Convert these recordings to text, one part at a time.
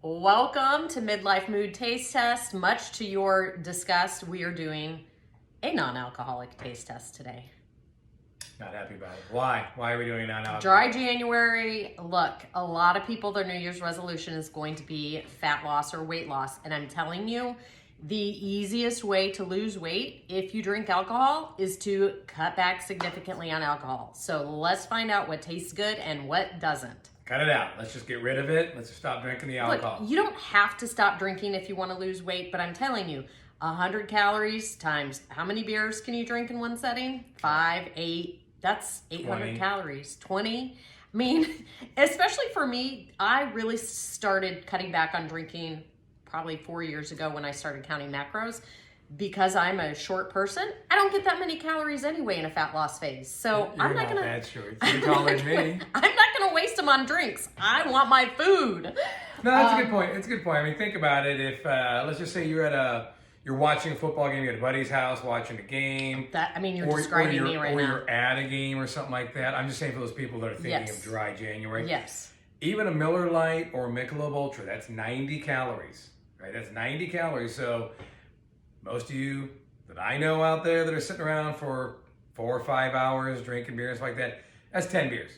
Welcome to Midlife Mood Taste Test. Much to your disgust, we are doing a non-alcoholic taste test today. Not happy about it. Why? Why are we doing non-alcoholic? Dry January. Look, a lot of people, their New Year's resolution is going to be fat loss or weight loss. And I'm telling you, the easiest way to lose weight if you drink alcohol is to cut back significantly on alcohol. So let's find out what tastes good and what doesn't. Cut it out. Let's just get rid of it. Let's just stop drinking the alcohol. Look, you don't have to stop drinking if you want to lose weight, but I'm telling you, 100 calories times how many beers can you drink in one setting? 5, 8, that's 800 20. calories. 20. I mean, especially for me, I really started cutting back on drinking probably 4 years ago when I started counting macros. Because I'm a short person, I don't get that many calories anyway in a fat loss phase. So You're I'm not gonna. that short. You're taller than me. I'm not gonna waste them on drinks. I want my food. No, that's a good point. It's a good point. I mean, think about it. If let's just say you're watching a football game, you're at a buddy's house watching a game. You're describing me right now. Or you're at a game or something like that. I'm just saying for those people that are thinking Yes. of dry January. Yes. Even a Miller Lite or Michelob Ultra, that's 90 calories, right? That's 90 calories. So most of you that I know out there that are sitting around for 4 or 5 hours drinking beers like that, that's 10 beers,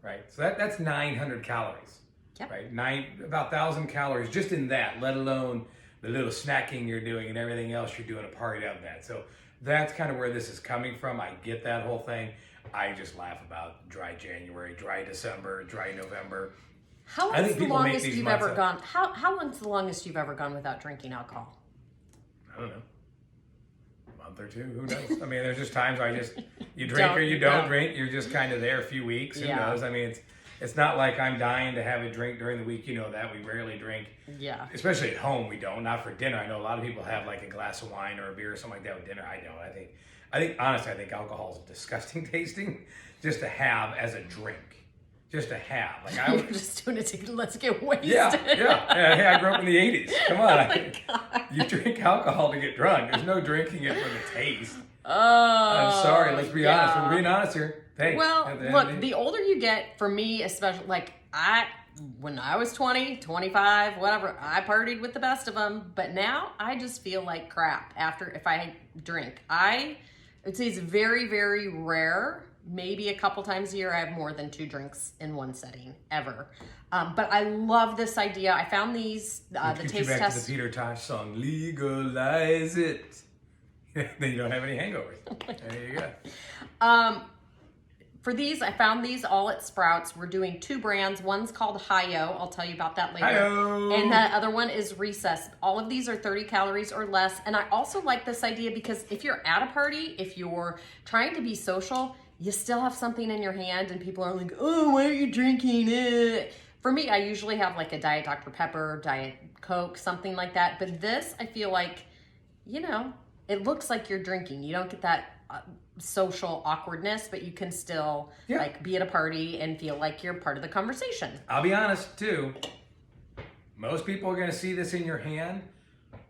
right? So that's 900 calories, Yep. right? About 1,000 calories just in that, let alone the little snacking you're doing and everything else you're doing a part of that. So that's kind of where this is coming from. I get that whole thing. I just laugh about dry January, dry December, dry November. How I long's think the people make longest these you've months ever up. gone? How long's the longest you've ever gone without drinking alcohol? I don't know. A month or two, who knows? I mean, there's just times you drink Don't, or you don't no. drink. You're just kind of there a few weeks. Who Yeah. knows? I mean, it's not like I'm dying to have a drink during the week. You know that. We rarely drink. Yeah. Especially at home, we don't. Not for dinner. I know a lot of people have like a glass of wine or a beer or something like that with dinner. I don't. Honestly, I think alcohol is disgusting tasting just to have as a drink. Just to have. Like I You're would, just doing it to let's get wasted. yeah. Hey, I grew up in the 80s. Come on. Oh my God. You drink alcohol to get drunk. There's no drinking it for the taste. Oh, I'm sorry. Let's be honest. yeah. We're being honest here. Hey, Well, at the end look, of the the older you get, for me, especially, when I was 20, 25, whatever, I partied with the best of them. But now I just feel like crap if I drink. I would say it's very, very rare. Maybe a couple times a year I have more than 2 drinks in one setting, ever. But I love this idea. I found these, the Gets you taste back test. to the Peter Tosh song, Legalize It. Then you don't have any hangovers. There you go. For these, I found these all at Sprouts. We're doing 2 brands. One's called Hi-Yo. I'll tell you about that later. Hi-Yo. And the other one is Recess. All of these are 30 calories or less. And I also like this idea because if you're at a party, if you're trying to be social, you still have something in your hand and people are like, oh, why are you drinking it? For me, I usually have like a Diet Dr. Pepper, Diet Coke, something like that. But this, I feel like, it looks like you're drinking. You don't get that social awkwardness, but you can still be at a party and feel like you're part of the conversation. I'll be honest, too. Most people are going to see this in your hand.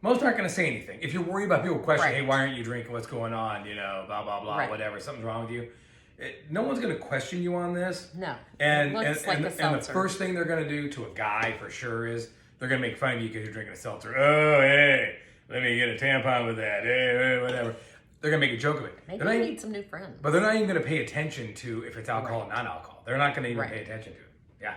Most aren't going to say anything. If you're worried about people questioning, Right. hey, why aren't you drinking? What's going on? Blah, blah, blah, Right. whatever. Something's wrong with you. No one's going to question you on this. No. And, It looks like a and the seltzer. first thing they're going to do to a guy for sure is they're going to make fun of you because you're drinking a seltzer. Oh, hey, let me get a tampon with that. Hey, whatever. They're going to make a joke of it. Maybe They're you not need even- some new friends. But they're not even going to pay attention to if it's alcohol Right. or non-alcohol. They're not going to even Right. pay attention to it. Yeah.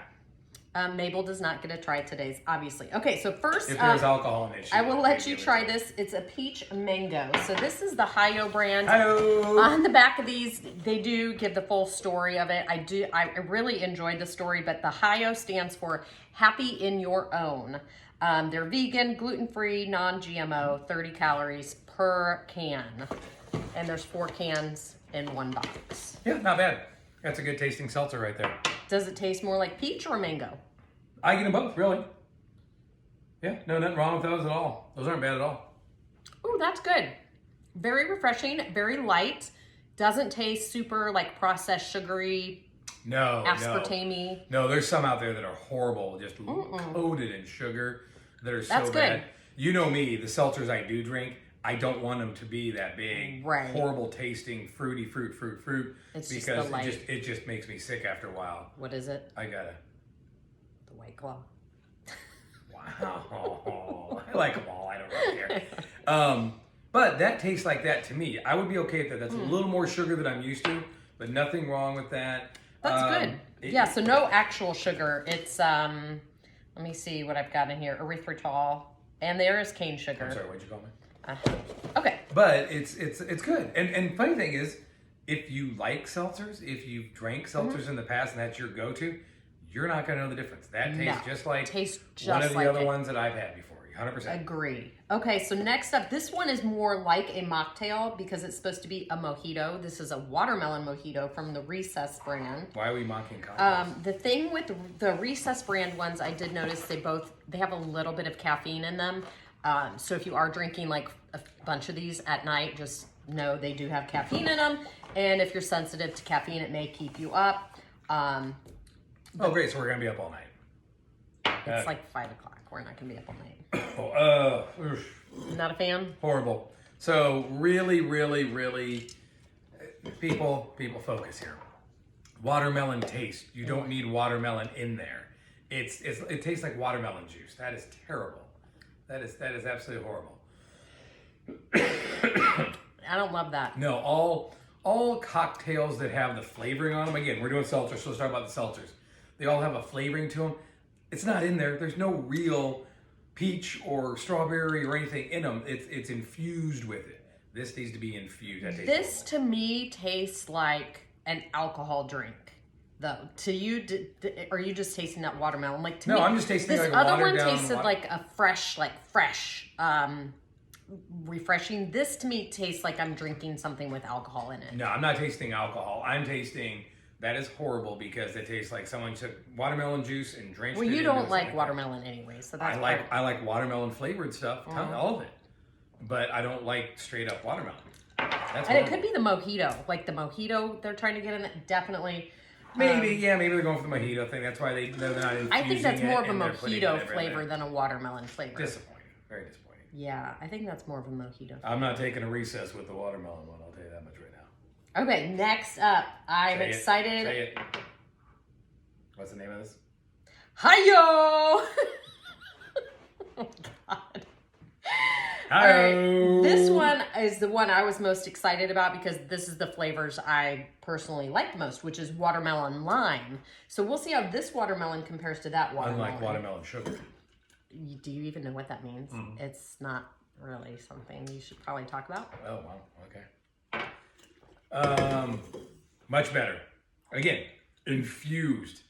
Mabel does not get to try today's, obviously. Okay, so first, If there's alcohol in it, she I will won't let take you it. try this. It's a peach mango. So this is the Hi-Yo brand. Hi-yo. On the back of these, they do give the full story of it. I really enjoyed the story, but the Hi-Yo stands for Happy in Your Own. They're vegan, gluten-free, non-GMO, 30 calories per can. And there's 4 cans in one box. Yeah, not bad. That's a good tasting seltzer right there. Does it taste more like peach or mango? I get them both, really. Yeah, no, nothing wrong with those at all. Those aren't bad at all. Ooh, that's good. Very refreshing, very light. Doesn't taste super like processed sugary, No, aspartame-y. No, there's some out there that are horrible, just coated in sugar that are so That's bad. good. You know me, the seltzers I do drink, I don't want them to be that big, Right. horrible tasting, fruity fruit, It's just because the light. it just makes me sick after a while. What is it? I gotta. The White Claw. Wow. Oh, I like them all. I don't really care. But that tastes like that to me. I would be okay with that. That's a little more sugar than I'm used to, but nothing wrong with that. That's good. Yeah, so no actual sugar. It's, let me see what I've got in here. Erythritol. And there is cane sugar. I'm sorry, what'd you call me? Okay. But it's good. And funny thing is, if you like seltzers, if you've drank seltzers in the past and that's your go-to, you're not going to know the difference. That tastes just like one of the other ones that I've had before. 100%. Agree. Okay, so next up, this one is more like a mocktail because it's supposed to be a mojito. This is a watermelon mojito from the Recess brand. Why are we mocking cocktails? The thing with the Recess brand ones, I did notice they have a little bit of caffeine in them. So if you are drinking like a bunch of these at night, just know they do have caffeine in them. And if you're sensitive to caffeine, it may keep you up. Oh, great. So we're going to be up all night. It's like 5 o'clock. We're not going to be up all night. Not a fan? Horrible. So really, people focus here. Watermelon taste. You don't need watermelon in there. It tastes like watermelon juice. That is terrible. That is absolutely horrible. I don't love that. No, all cocktails that have the flavoring on them. Again, we're doing seltzers, so let's talk about the seltzers. They all have a flavoring to them. It's not in there. There's no real peach or strawberry or anything in them. It's infused with it. This needs to be infused. This to me tastes like an alcohol drink, though. To you, are you just tasting that watermelon? Like to me, I'm just tasting this like other watered one down tasted like a fresh, refreshing. This to me tastes like I'm drinking something with alcohol in it. No, I'm not tasting alcohol. I'm tasting. That is horrible because it tastes like someone took watermelon juice and drenched it. Well, you don't like watermelon anyway, so that's I like watermelon flavored stuff, all of it, but I don't like straight up watermelon. And it could be the mojito, like the mojito they're trying to get in it. Definitely. Maybe they're going for the mojito thing. That's why they're not infusing it. I think that's more of a mojito flavor than a watermelon flavor. Disappointing, very disappointing. Yeah, I think that's more of a mojito. I'm not taking a recess with the watermelon one. I'll tell you that much right now. Okay, next up, I'm excited. Say it. What's the name of this? Hi-yo! Oh, God. Hi-yo! Right, this one is the one I was most excited about because this is the flavors I personally like the most, which is watermelon lime. So we'll see how this watermelon compares to that watermelon. Unlike watermelon sugar. Do you even know what that means? Mm-hmm. It's not really something you should probably talk about. Oh, wow. Okay. Much better. Again, infused.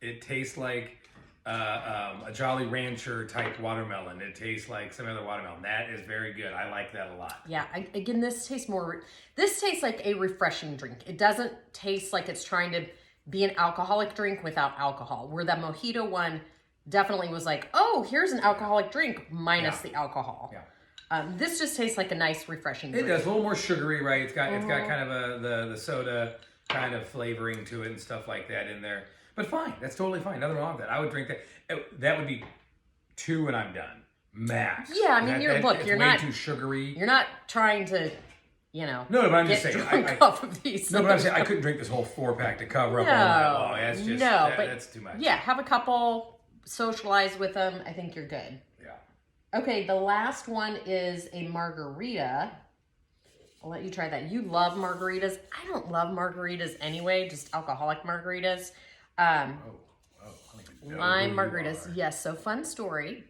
It tastes like a Jolly Rancher type watermelon. It tastes like some other watermelon. That is very good. I like that a lot. Yeah. Again, this tastes like a refreshing drink. It doesn't taste like it's trying to be an alcoholic drink without alcohol. Where the mojito one definitely was like, oh, here's an alcoholic drink minus the alcohol. Yeah. This just tastes like a nice, refreshing drink. It does. A little more sugary, right? It's got kind of the soda kind of flavoring to it and stuff like that in there. But fine. That's totally fine. Nothing wrong with that. I would drink that. That would be 2 and I'm done. Max. Yeah, I mean, you're way too sugary. You're not trying to, No, but I'm just saying. Off of these. No, but I'm saying I couldn't drink this whole 4-pack to cover up all that. Oh, that's just that's too much. Yeah, have a couple, socialize with them. I think you're good. Okay, the last one is a margarita. I'll let you try that. You love margaritas. I don't love margaritas anyway, just alcoholic margaritas. Lime margaritas. Yes, so fun story.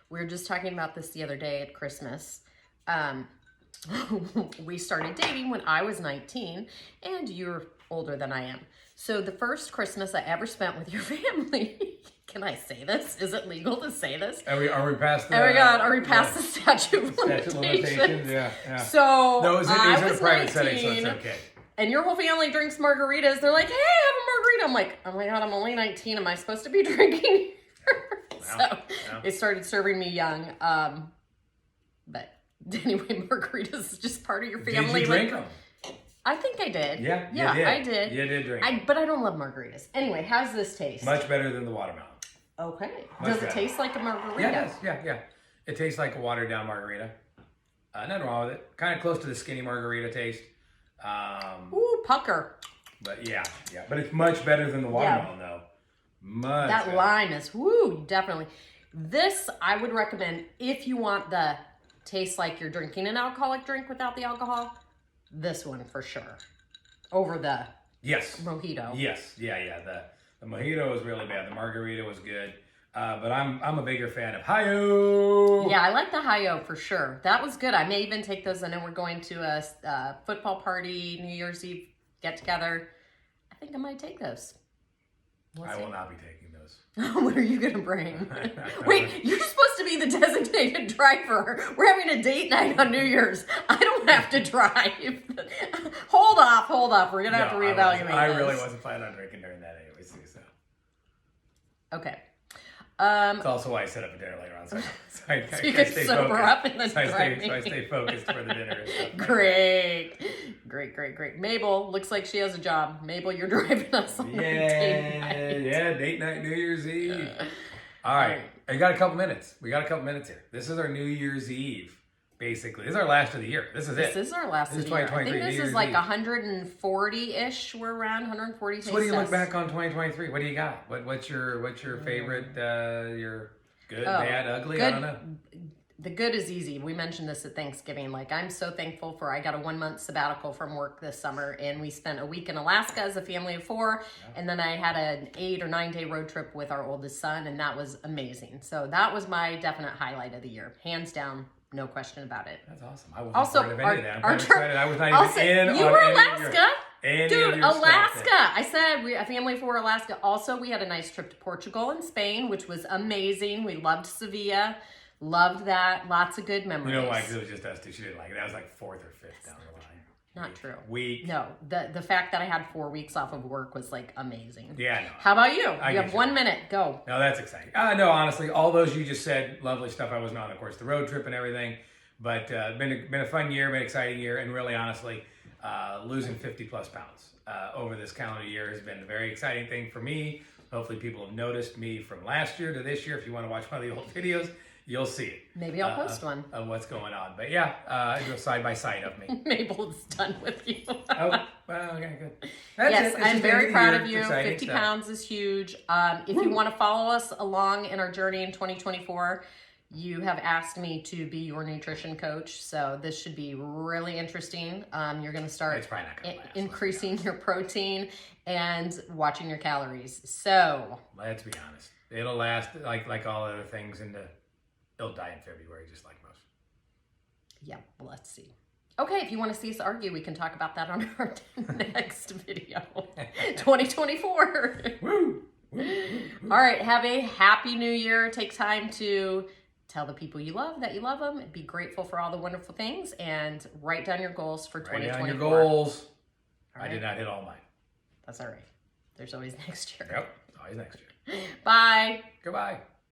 We were just talking about this the other day at Christmas. We started dating when I was 19, and you're older than I am. So the first Christmas I ever spent with your family... Can I say this? Is it legal to say this? Are we past the... Oh my God, are we past the statute of limitations? Yeah. So, no, it was in a private 19, setting, so it's okay. And your whole family drinks margaritas. They're like, hey, have a margarita. I'm like, oh my God, I'm only 19. Am I supposed to be drinking? They started serving me young. But anyway, margaritas is just part of your family. Did you drink them? I think I did. Yeah, I did. You did drink. But I don't love margaritas. Anyway, how's this taste? Much better than the watermelon. Okay. Does it taste like a margarita? Yeah, it does. Yeah. It tastes like a watered down margarita. Nothing wrong with it. Kind of close to the skinny margarita taste. Ooh, pucker. But yeah. But it's much better than the watermelon though. Much that better. lime is, definitely. This I would recommend if you want the taste like you're drinking an alcoholic drink without the alcohol. This one for sure. Over the Yes. mojito. Yes. Yeah. The mojito was really bad. The margarita was good. But I'm a bigger fan of Hi-Yo. Yeah, I like the Hi-Yo for sure. That was good. I may even take those. I know we're going to a football party, New Year's Eve get together. I think I might take those. I will not be taking those. What are you going to bring? Wait, you're supposed to be the designated driver. We're having a date night on New Year's. I don't have to drive. Hold off. We're going to have to reevaluate I this. really wasn't planning on drinking during that anyway, so. Okay. It's also why I set up a dinner later on, so I you can sober up and then so I drive. stay focused for the dinner. And stuff. Great. Mabel, looks like she has a job. Mabel, you're driving us on date night. Yeah, date night, New Year's Eve. All right, we got a couple minutes. Here. This is our New Year's Eve, basically. This is our last of the year. This is it. This is our last of the year. I think this is like 140-ish. We're around 140. So what do you look back on 2023? What do you got? What's your favorite? Your good, bad, ugly? Good. I don't know. The good is easy. We mentioned this at Thanksgiving. Like, I'm so thankful I got a 1-month sabbatical from work this summer, and we spent a week in Alaska as a family of 4, and then I had an 8 or 9 day road trip with our oldest son, and that was amazing. So that was my definite highlight of the year, hands down. No question about it. That's awesome. I wasn't part of any of that. I'm kind of excited. I was not also, even in. You were Alaska? Dude, Alaska. I said a family for Alaska. Also, we had a nice trip to Portugal and Spain, which was amazing. We loved Sevilla. Loved that. Lots of good memories. You know why? Because it was just us two. She didn't like it. That was like 4th or 5th down the line. Not true. Week. No, the fact that I had 4 weeks off of work was like amazing. Yeah, no. How about you? You have 1 minute. Go. No, that's exciting. No, honestly, all those you just said, lovely stuff. I wasn't on, of course, the road trip and everything. But been a fun year, been an exciting year, and really, honestly, losing 50 plus pounds over this calendar year has been a very exciting thing for me. Hopefully, people have noticed me from last year to this year. If you want to watch one of the old videos, you'll see it. Maybe I'll post one of what's going on. But yeah, go side by side of me. Mabel's done with you. Oh, well, okay, good. Yes, I'm very proud of you. 50 pounds is huge. If you want to follow us along in our journey in 2024. You have asked me to be your nutrition coach, so this should be really interesting. You're going to start increasing your protein and watching your calories. So let's be honest, it'll last like all other things, it'll die in February, just like most. Yeah, well, let's see. Okay, if you want to see us argue, we can talk about that on our next video. 2024. Woo! All right, have a happy new year. Take time to tell the people you love that you love them. Be grateful for all the wonderful things and write down your goals for 2024. Write down your goals. Right. I did not hit all mine. That's all right. There's always next year. Yep, always next year. Bye. Goodbye.